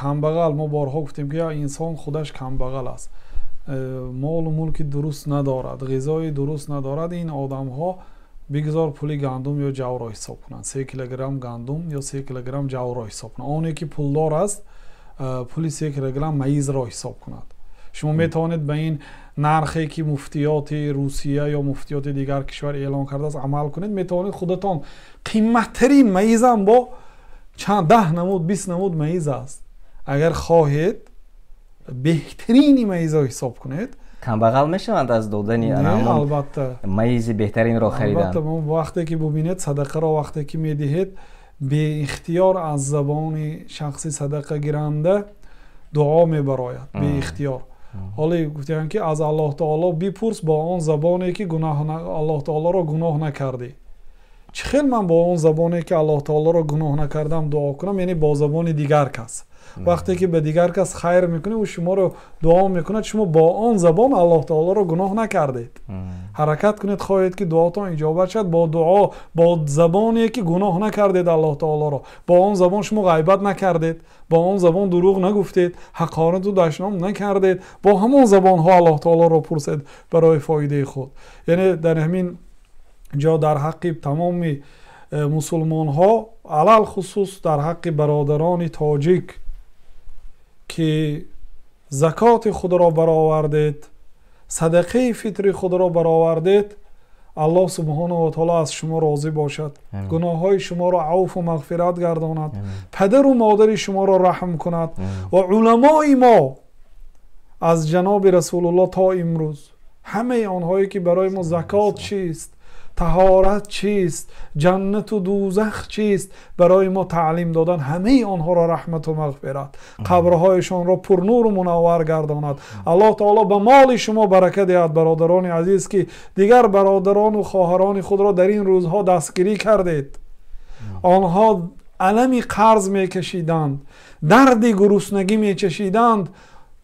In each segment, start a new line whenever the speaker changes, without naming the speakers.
کمبغل ما بارها گفتیم که یا انسان خودش کمبغل است، مال و ملک درست ندارد، غذای درست ندارد، این آدم ها بگذار پولی گندم یا جو را حساب کنند، 3 کیلوگرم گندم یا 3 کیلوگرم جو را حساب کنند. اونی که پولدار است پولی 3 کیلوگرم مایز را حساب کند. شما میتوانید به این نرخی که مفتیات روسیه یا مفتیات دیگر کشور اعلان کرده است عمل کنید، میتوانید خودتان قیمت ترین مایز هم با چند 10 نمود 20 نمود مایز است، اگر خواهید بهترین مایز را حساب کنید
کمبغل میشوند از دادن
البته
مایز بهترین را خریدن.
البته وقتی که ببینید صدقه را وقتی که میدهید به اختیار از زبان شخصی صدقه گیرنده دعا میبراید به اختیار. حالا گفتیم که از الله تعالی بپرس با آن زبانی که الله تعالی را گناه نکردی. چه خیلی من با اون زبانی که الله تعالی را گناه نکردم دعا کنم، یعنی با زبان دیگر کس. وقتی که به دیگر کس خیر میکنه و شما رو دعا میکنه، شما با آن زبان الله تعالی را گناه نکردید. حرکت کنید خواهید که دعاتون اجابت شد با دعا با زبانی که گناه نکردید الله تعالی را، با آن زبان شما غیبت نکردید، با آن زبان دروغ نگفتید، حقارت و دشنام نکردید، با همون زبان ها الله تعالی را پرسید برای فایده خود. یعنی در همین جا در حق تمام مسلمان ها علل خصوص در حق برادران تاجیک که زکات خود را برآوردید، صدقه فطر خود را برآوردید، الله سبحانه و تعالی از شما راضی باشد، گناه های شما را عفو و مغفرت گرداند، پدر و مادر شما را رحم کند. و علمای ما از جناب رسول الله تا امروز همه آنهایی که برای ما زکات چیست، طهارت چیست، جنت و دوزخ چیست برای ما تعلیم دادن، همه آنها را رحمت و مغفرت، قبرهایشان را پر نور و منور گرداند. الله تعالی به مال شما برکت دهد. برادران عزیز که دیگر برادران و خواهران خود را در این روزها دستگیری کردید، آنها علمی قرض میکشیدند، دردی گرسنگی میچشیدند،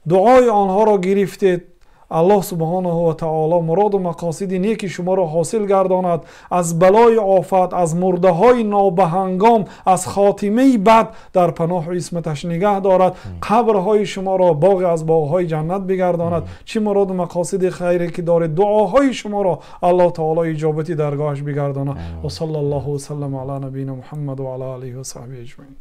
دعای آنها را گرفتید. الله سبحانه و تعالی مراد و مقاصد نیکی شما را حاصل گرداند، از بلای آفت، از مرده های نابهنگام، از خاتمه بد در پناه و عصمتش نگه دارد، قبرهای شما را باغ از باغهای جنت بگرداند. چه مراد و مقاصد خیری که دارید، دعاهای شما را الله تعالی اجابتی درگاهش بگرداند. و صلی الله و سلم علی نبینا محمد و علی آله و صحبه اجمعین.